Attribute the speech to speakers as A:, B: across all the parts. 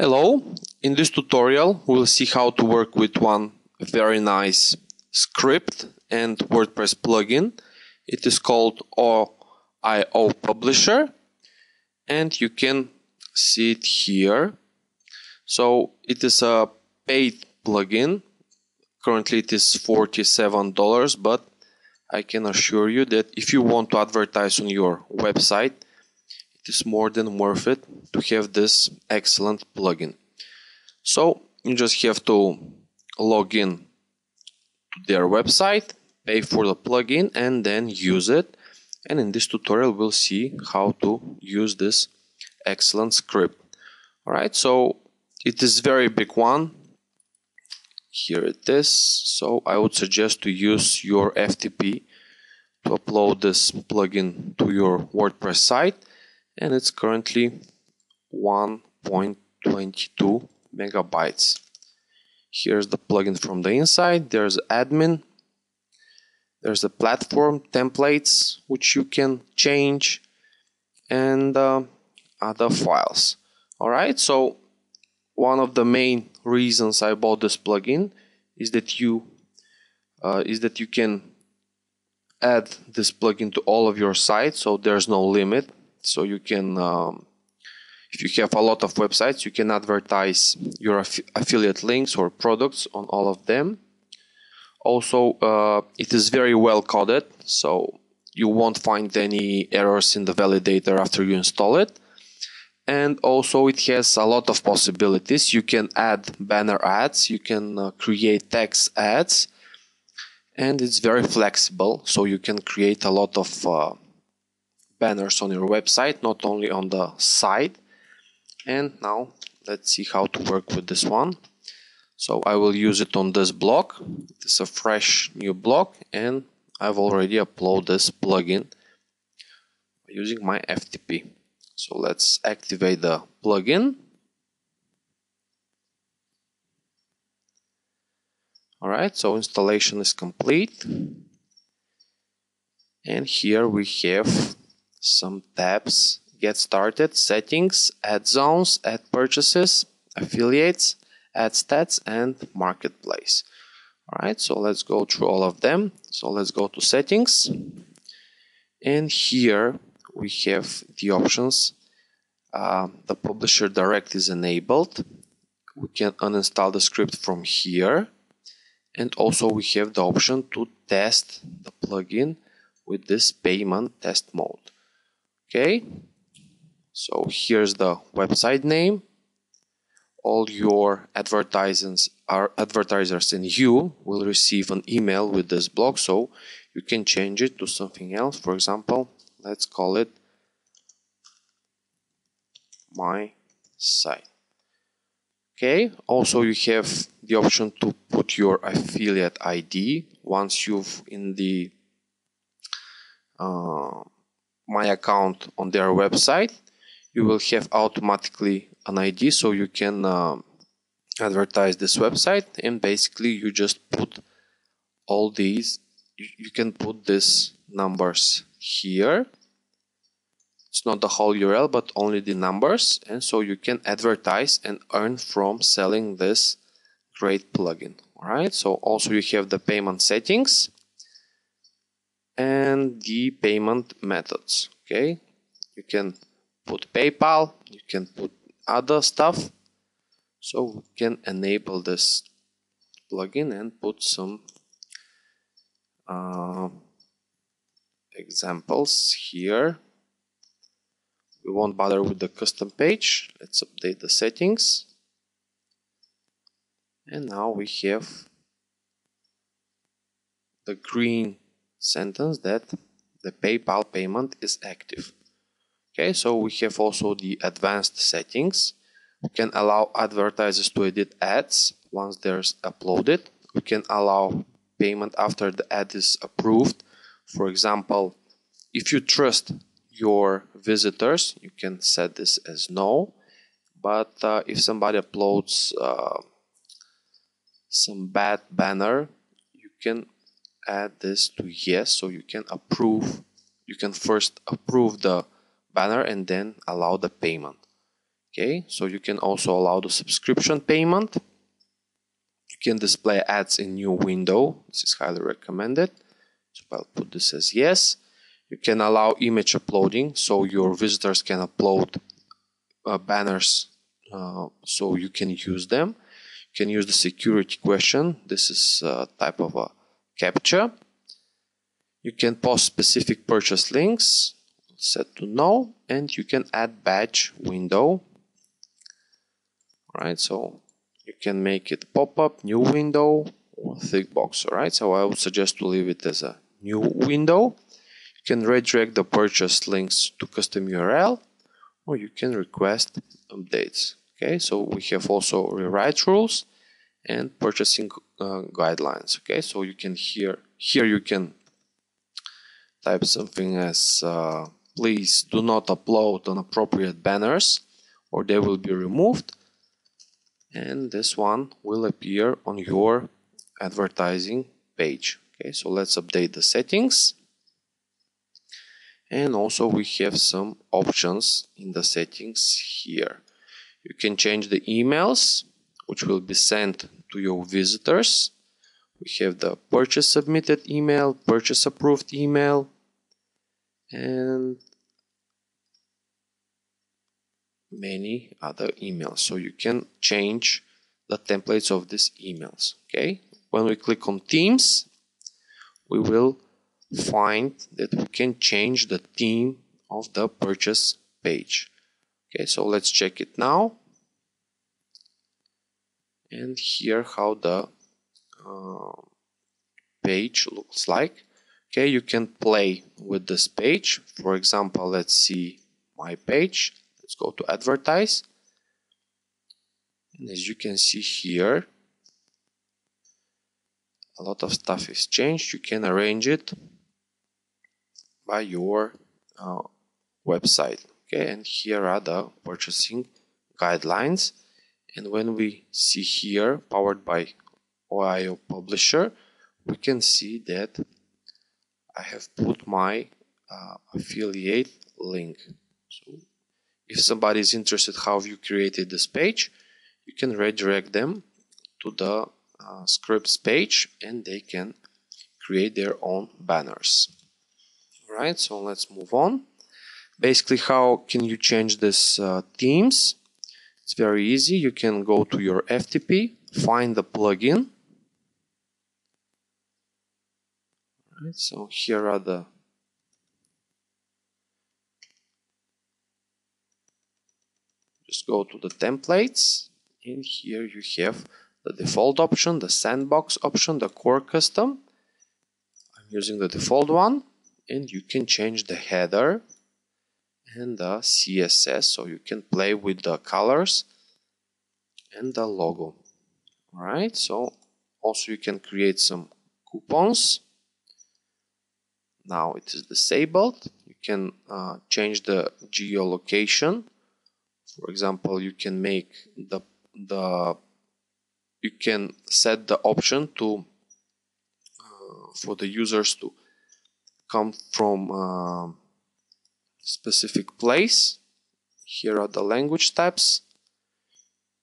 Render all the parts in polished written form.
A: Hello, in this tutorial we'll see how to work with one very nice script and WordPress plugin. It is called OIO Publisher and you can see it here. So it is a paid plugin. Currently it is $47, but I can assure you that if you want to advertise on your website, it is more than worth it to have this excellent plugin. So you just have to log in to their website, pay for the plugin and then use it. And in this tutorial we'll see how to use this excellent script. Alright, so it is very big one. Here it is. So I would suggest to use your FTP to upload this plugin to your WordPress site. And it's currently 1.22 megabytes. Here's the plugin from the inside. There's admin. There's the platform templates which you can change and other files. Alright, so one of the main reasons I bought this plugin is that you can add this plugin to all of your sites, so there's no limit. So you can, if you have a lot of websites, you can advertise your affiliate links or products on all of them. Also, it is very well coded, so you won't find any errors in the validator after you install it. And also it has a lot of possibilities. You can add banner ads, you can create text ads, and it's very flexible, so you can create a lot of banners on your website, not only on the site. And now let's see how to work with this one. So I will use it on this blog. It is a fresh new blog and I've already uploaded this plugin using my FTP. So let's activate the plugin. Alright, so installation is complete. And here we have some tabs: get started, settings, ad zones, ad purchases, affiliates, ad stats, and marketplace. Alright, so let's go through all of them. So let's go to settings, and here we have the options. The publisher direct is enabled. We can uninstall the script from here, and also we have the option to test the plugin with this payment test mode. Okay, so here's the website name. All your advertisers and you will receive an email with this blog, so you can change it to something else. For example, let's call it my site. Okay, also you have the option to put your affiliate ID. Once you've in the my account on their website, you will have automatically an ID, so you can advertise this website, and basically you just put all these. You can put these numbers here. It's not the whole URL but only the numbers, and so you can advertise and earn from selling this great plugin. Alright, so also you have the payment settings and the payment methods. Okay, you can put PayPal, you can put other stuff, so we can enable this plugin and put some examples here. We won't bother with the custom page. Let's update the settings, and now we have the green sentence that the PayPal payment is active. Okay, so we have also the advanced settings. We can allow advertisers to edit ads once they're uploaded. We can allow payment after the ad is approved. For example, if you trust your visitors, you can set this as no. But if somebody uploads some bad banner, you can add this to yes, so you can approve. You can first approve the banner and then allow the payment. Okay, so you can also allow the subscription payment. You can display ads in new window. This is highly recommended. So I'll put this as yes. You can allow image uploading, so your visitors can upload banners, so you can use them. You can use the security question. This is a type of a captcha. You can post specific purchase links, set to no, and you can add badge window. Alright, so you can make it pop-up, new window, or thick box. Alright, so I would suggest to leave it as a new window. You can redirect the purchase links to custom URL, or you can request updates. Okay, so we have also rewrite rules and purchasing guidelines. Okay, so you can here you can type something as please do not upload inappropriate banners or they will be removed, and this one will appear on your advertising page. Okay, so let's update the settings. And also we have some options in the settings here. You can change the emails which will be sent to your visitors. We have the purchase submitted email, purchase approved email, and many other emails. So you can change the templates of these emails. Okay, when we click on themes, we will find that we can change the theme of the purchase page. Okay, so let's check it now. And here how the page looks like. Okay, you can play with this page. For example, let's see my page. Let's go to Advertise. And as you can see here, a lot of stuff is changed. You can arrange it by your website. Okay, and here are the purchasing guidelines. And when we see here, powered by OIO Publisher, we can see that I have put my affiliate link. So if somebody is interested how you created this page, you can redirect them to the scripts page and they can create their own banners. Alright, so let's move on. Basically, how can you change this themes? It's very easy. You can go to your FTP, find the plugin. Alright, so here are the just go to the templates, and here you have the default option, the sandbox option, the core custom. I'm using the default one, and you can change the header and the CSS, so you can play with the colors and the logo. Alright, so also you can create some coupons. Now it is disabled. You can change the geolocation. For example, you can make you can set the option to for the users to come from specific place. Here are the language tabs.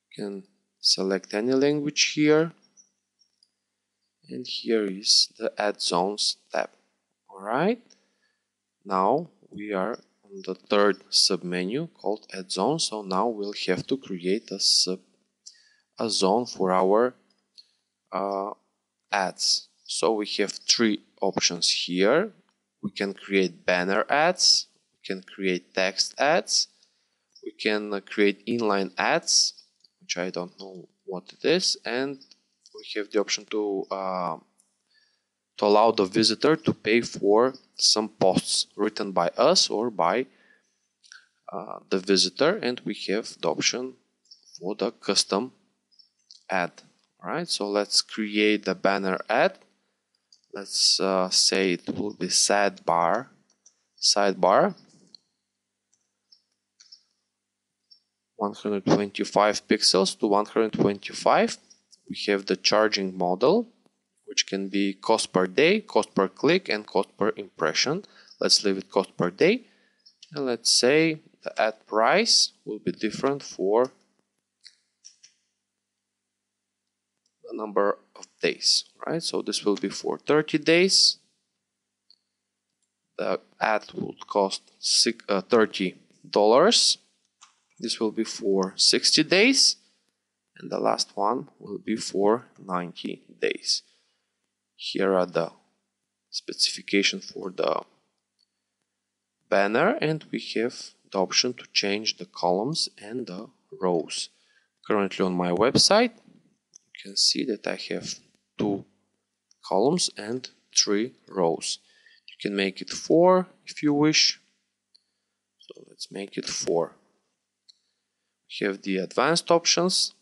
A: You can select any language here, and here is the add zones tab. Alright, now we are on the third submenu called add zone. So now we'll have to create a zone for our ads. So we have three options here. We can create banner ads, we can create text ads, we can create inline ads, which I don't know what it is, and we have the option to allow the visitor to pay for some posts written by us or by the visitor, and we have the option for the custom ad. Alright, so let's create the banner ad. Let's say it will be sidebar 125 pixels to 125. We have the charging model, which can be cost per day, cost per click, and cost per impression. Let's leave it cost per day, and let's say the ad price will be different for the number of days, right? So this will be for 30 days. The ad would cost $30. This will be for 60 days, and the last one will be for 90 days. Here are the specifications for the banner, and we have the option to change the columns and the rows. Currently on my website, you can see that I have 2 columns and 3 rows. You can make it 4 if you wish. So let's make it 4. We have the advanced options.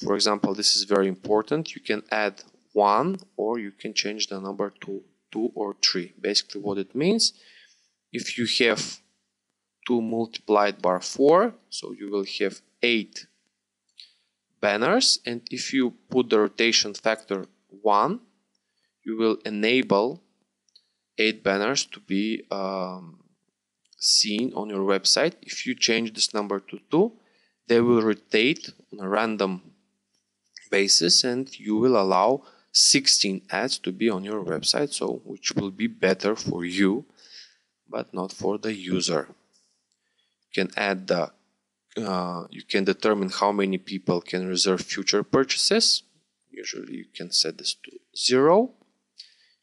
A: For example, this is very important. You can add 1 or you can change the number to 2 or 3. Basically what it means, if you have 2 multiplied by 4, so you will have 8 banners, and if you put the rotation factor 1, you will enable 8 banners to be seen on your website. If you change this number to 2, they will rotate on a random basis, and you will allow 16 ads to be on your website, so which will be better for you but not for the user. You can add the you can determine how many people can reserve future purchases. Usually you can set this to 0.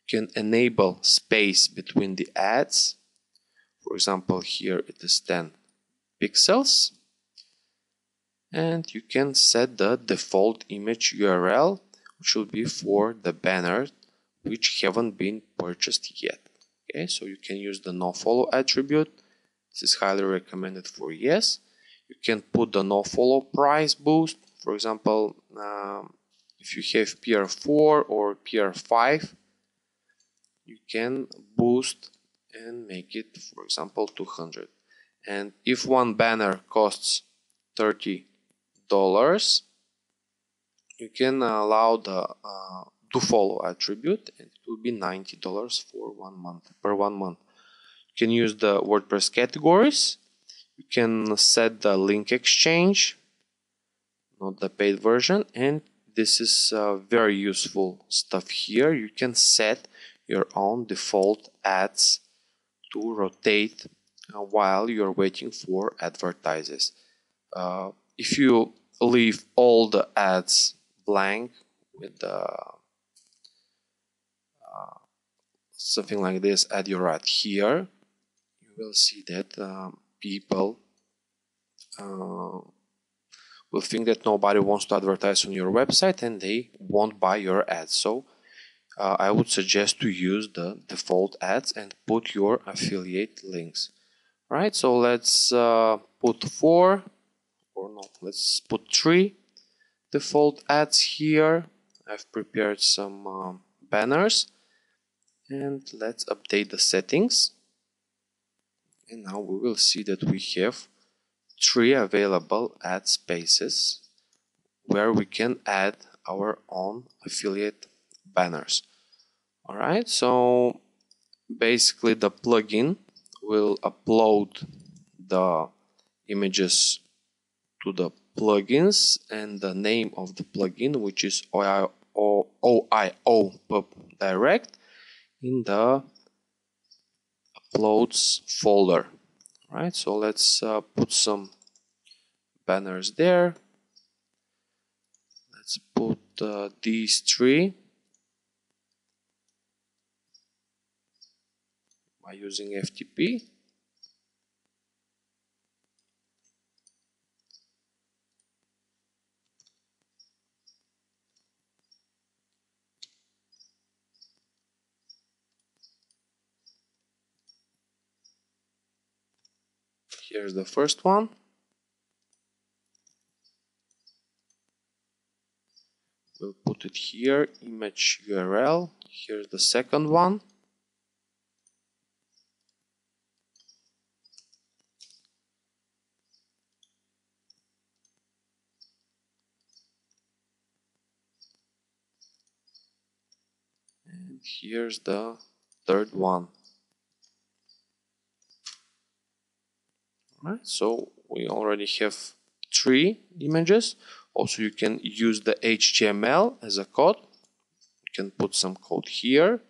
A: You can enable space between the ads. For example, here it is 10 pixels. And you can set the default image URL, which will be for the banners which haven't been purchased yet. Okay, so you can use the nofollow attribute. This is highly recommended for yes. You can put the nofollow price boost. For example, if you have PR4 or PR5, you can boost and make it, for example, 200. And if one banner costs $30, you can allow the do follow attribute, and it will be $90 for 1 month per 1 month. You can use the WordPress categories. You can set the link exchange, not the paid version, and this is very useful stuff here. You can set your own default ads to rotate while you're waiting for advertisers. If you leave all the ads blank with something like this, add your ad here, you will see that people will think that nobody wants to advertise on your website and they won't buy your ads. So I would suggest to use the default ads and put your affiliate links. Right, so let's put 4, or no, let's put 3 default ads here. I've prepared some banners, and let's update the settings. And now we will see that we have 3 available ad spaces where we can add our own affiliate banners. Alright, so basically the plugin will upload the images to the plugins, and the name of the plugin, which is OIO Pub Direct, in the uploads folder. Right, so let's put some banners there. Let's put these 3 by using FTP. Here's the first one. We'll put it here, image URL. Here's the second one. And here's the third one. Right, so we already have 3 images. Also, you can use the HTML as a code. You can put some code here,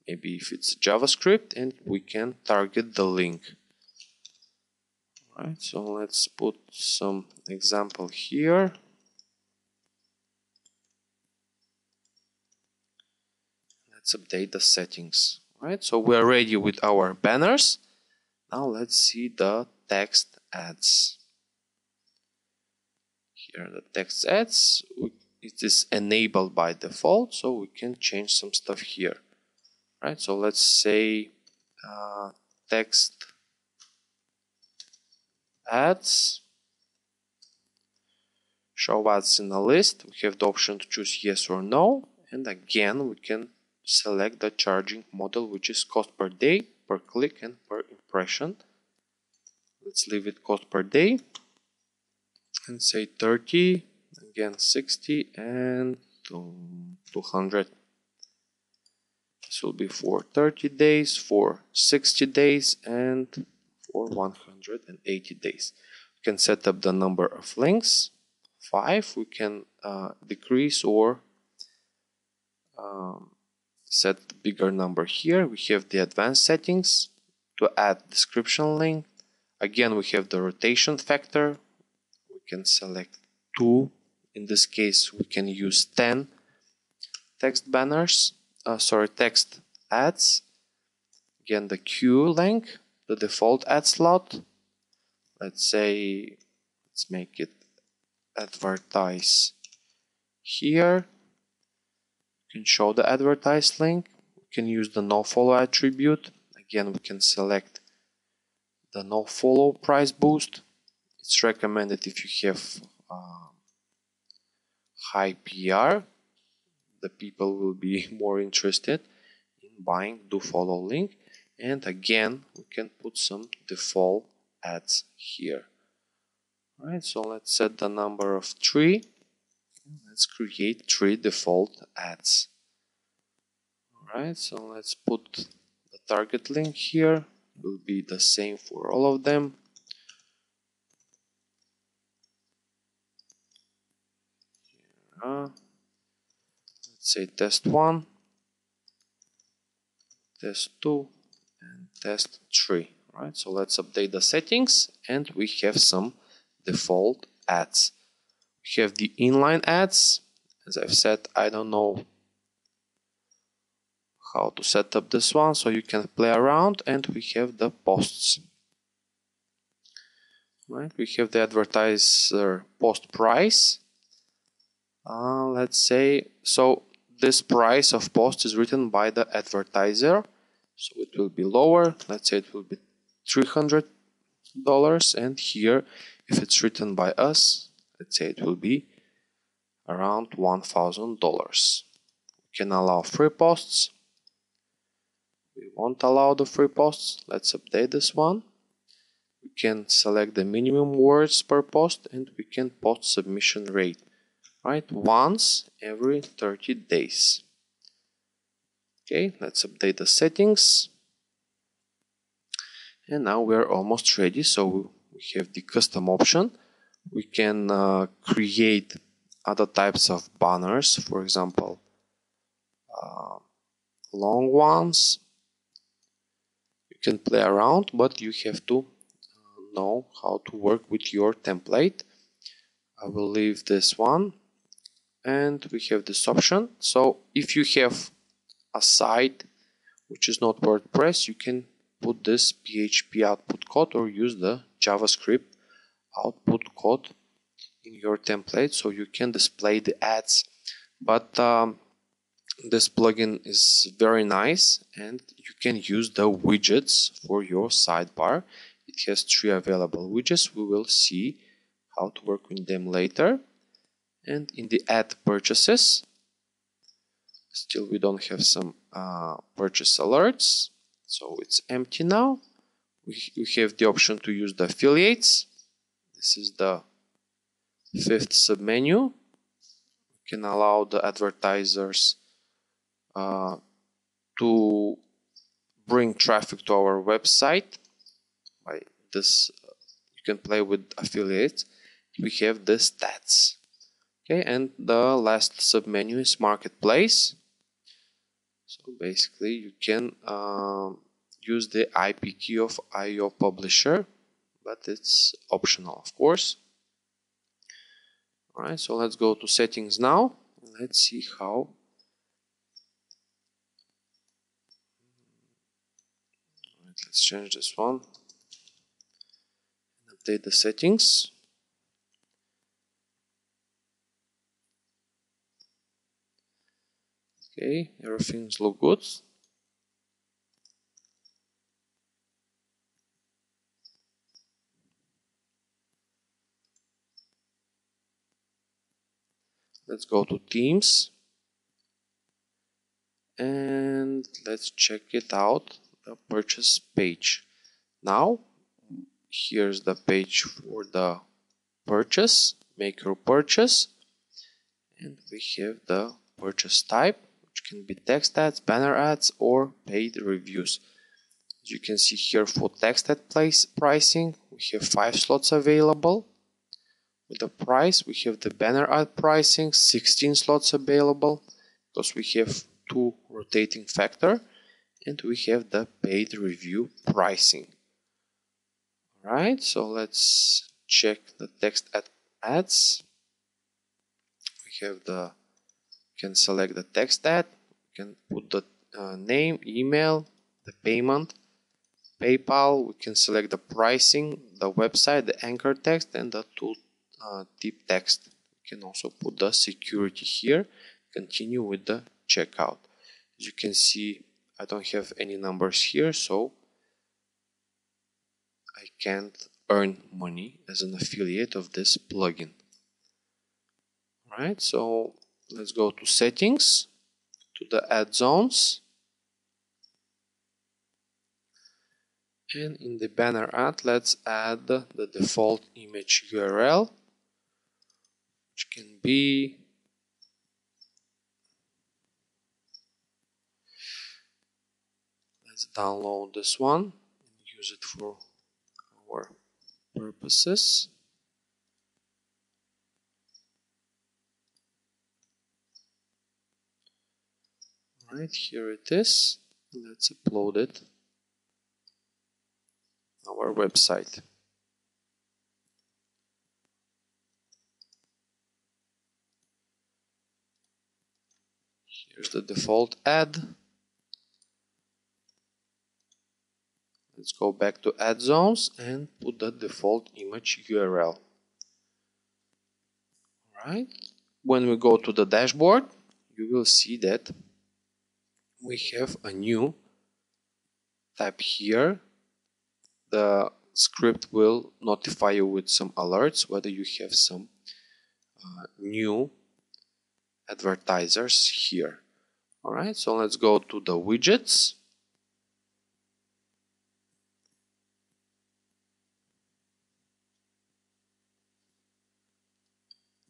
A: maybe if it's JavaScript, and we can target the link. Right, so let's put some example here. Let's update the settings. Right, so we're ready with our banners. Now let's see the text ads. Here the text ads, it is enabled by default, so we can change some stuff here. Right, so let's say text ads, show ads in a list. We have the option to choose yes or no, and again we can select the charging model, which is cost per day, per click, and per impression. Let's leave it cost per day and say 30, again 60, and 200. This will be for 30 days, for 60 days, and for 180 days. We can set up the number of links, 5. We can decrease or set bigger number here. We have the advanced settings to add description link. Again, we have the rotation factor. We can select 2. In this case, we can use 10 text banners. Text ads. Again, the queue length, the default ad slot. Let's make it advertise here. You can show the advertise link. We can use the nofollow attribute. Again, we can select the nofollow price boost. It's recommended if you have high PR. The people will be more interested in buying do follow link. And again, we can put some default ads here. Alright, so let's set the number of 3. Let's create 3 default ads. Alright, so let's put the target link here. It will be the same for all of them. Here, let's say test 1, test 2, and test 3. Right, so let's update the settings, and we have some default ads. We have the inline ads. As I've said, I don't know how to set up this one, so you can play around. And we have the posts. Right, we have the advertiser post price. Let's say, so this price of post is written by the advertiser, so it will be lower. Let's say it will be $300, and here, if it's written by us, let's say it will be around $1,000. We can allow free posts. We won't allow the free posts. Let's update this one. We can select the minimum words per post, and we can post submission rate. Right, once every 30 days. Okay, let's update the settings. And now we're almost ready. So we have the custom option. We can create other types of banners, for example, long ones. You can play around, but you have to know how to work with your template. I will leave this one. And we have this option. So if you have a site which is not WordPress, you can put this PHP output code or use the JavaScript output code in your template, so you can display the ads. But this plugin is very nice, and you can use the widgets for your sidebar. It has 3 available widgets. We will see how to work with them later. And in the add purchases, still we don't have some purchase alerts, so it's empty now. We have the option to use the affiliates. This is the 5th submenu. We can allow the advertisers to bring traffic to our website by this can play with affiliates. We have the stats. Okay, and the last submenu is marketplace. So basically you can use the IP key of OIO Publisher, but it's optional, of course. Alright, so let's go to settings now. Let's see how. Alright, let's change this one. Update the settings. Okay, everything's look good. Let's go to themes and let's check it out, the purchase page. Now here's the page for the purchase, make your purchase, and we have the purchase type, which can be text ads, banner ads, or paid reviews. As you can see here, for text ad pricing, we have 5 slots available. With the price, we have the banner ad pricing, 16 slots available, because we have 2 rotating factor, and we have the paid review pricing. Alright, so let's check the text ads. We have can select the text ad, we can put the name, email, the payment, PayPal, we can select the pricing, the website, the anchor text, and the tooltip text. We can also put the security here, continue with the checkout. As you can see, I don't have any numbers here, so I can't earn money as an affiliate of this plugin. Alright, so let's go to settings, to the ad zones, and in the banner ad, let's add the default image URL, which can be let's download this one and use it for our purposes. Alright, here it is. Let's upload it on our website. Here's the default ad. Let's go back to ad zones and put the default image URL. Alright, when we go to the dashboard, you will see that we have a new tab here. The script will notify you with some alerts whether you have some new advertisers here. Alright, so let's go to the widgets.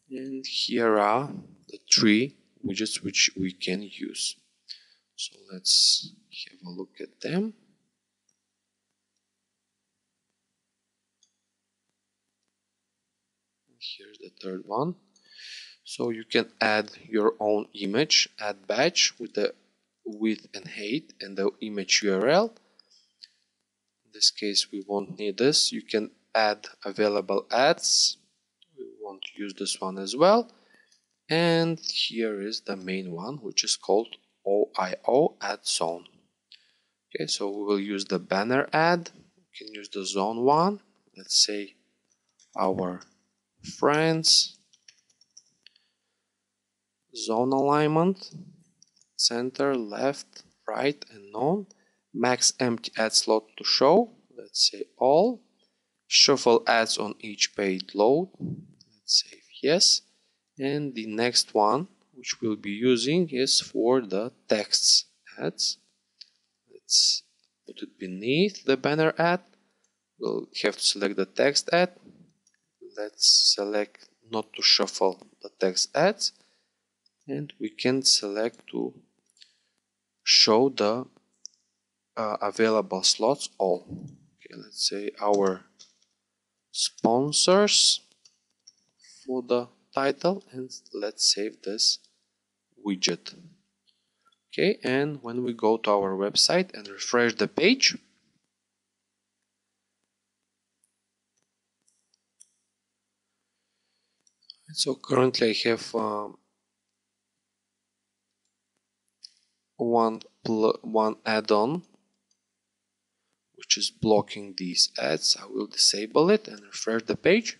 A: And here are the 3 widgets which we can use. So let's have a look at them. Here's the third one. So you can add your own image, add badge with the width and height and the image URL. In this case, we won't need this. You can add available ads. We want to use this one as well. And here is the main one, which is called OIO ad zone. Okay, so we will use the banner ad. We can use the zone one. Let's say our friends, zone alignment, center, left, right, and none. Max empty ad slot to show. Let's say all. Shuffle ads on each paid load. Let's say yes. And the next one, which we'll be using, is for the text ads. Let's put it beneath the banner ad. We'll have to select the text ad. Let's select not to shuffle the text ads. And we can select to show the available slots all. Okay, let's say our sponsors for the title, and let's save this widget. Okay, and when we go to our website and refresh the page, so currently I have one add-on which is blocking these ads. I will disable it and refresh the page,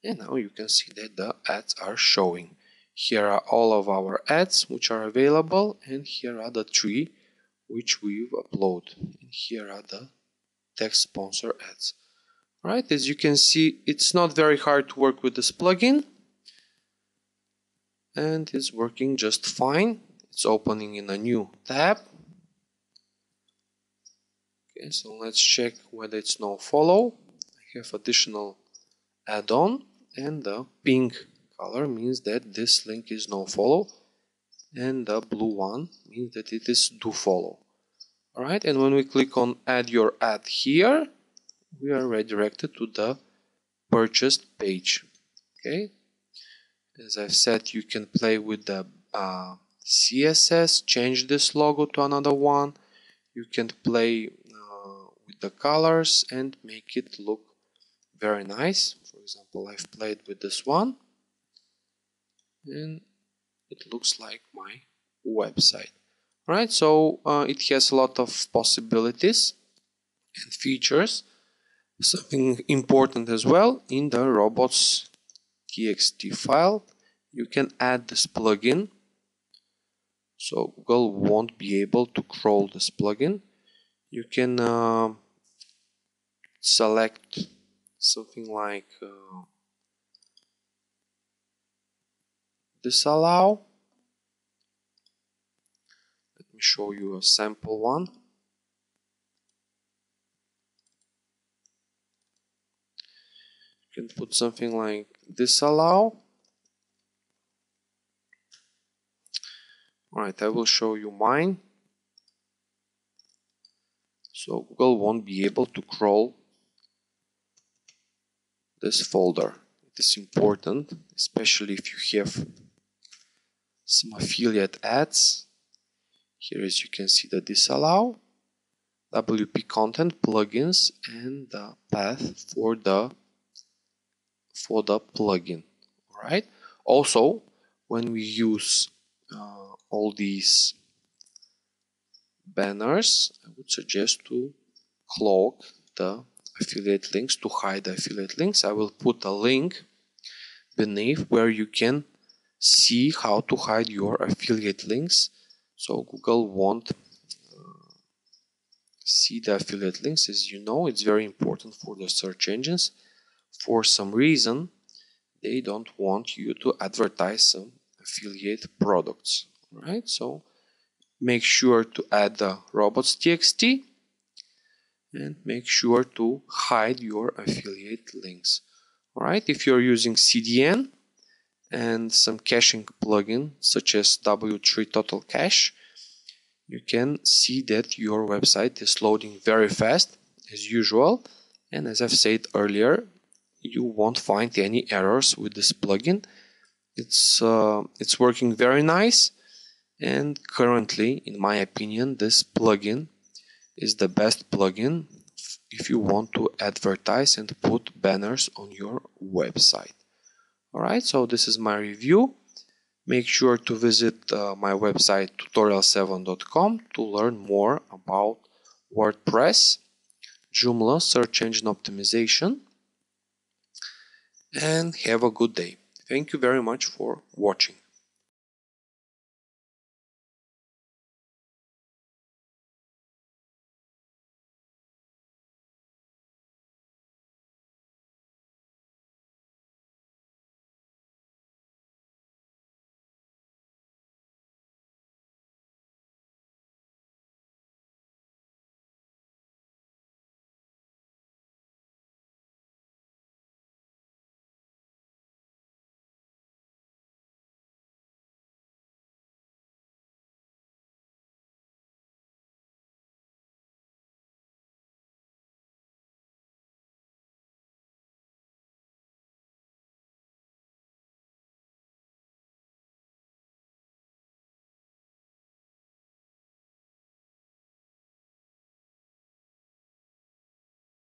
A: and now you can see that the ads are showing. Here are all of our ads which are available, and here are the 3 which we've uploaded, and here are the text sponsor ads. Right, as you can see, it's not very hard to work with this plugin, and it's working just fine. It's opening in a new tab. Okay, so let's check whether it's no follow. I have additional add-on, and the pink color means that this link is no follow, and the blue one means that it is do follow. Alright, and when we click on add your ad here, we are redirected to the purchased page. Okay, as I've said, you can play with the CSS, change this logo to another one. You can play with the colors and make it look very nice. For example, I've played with this one, and it looks like my website. Right, so it has a lot of possibilities and features. Something important as well, in the robots.txt file, you can add this plugin. So Google won't be able to crawl this plugin. You can select something like disallow. Let me show you a sample one. You can put something like disallow. Alright, I will show you mine. So Google won't be able to crawl this folder. It is important, especially if you have some affiliate ads. Here, as you can see, the disallow, WP content, plugins, and the path for the plugin. Alright. Also, when we use all these banners, I would suggest to cloak the affiliate links, to hide the affiliate links. I will put a link beneath where you can see how to hide your affiliate links, so Google won't see the affiliate links. As you know, it's very important for the search engines. For some reason, they don't want you to advertise some affiliate products. Right? So make sure to add the robots.txt and make sure to hide your affiliate links. Alright, if you're using CDN and some caching plugin such as W3 Total Cache, you can see that your website is loading very fast as usual, and as I've said earlier, you won't find any errors with this plugin. It's working very nice, and currently, in my opinion, this plugin is the best plugin if you want to advertise and put banners on your website. Alright, so this is my review. Make sure to visit my website tutorial7.com to learn more about WordPress, Joomla, search engine optimization, and have a good day. Thank you very much for watching.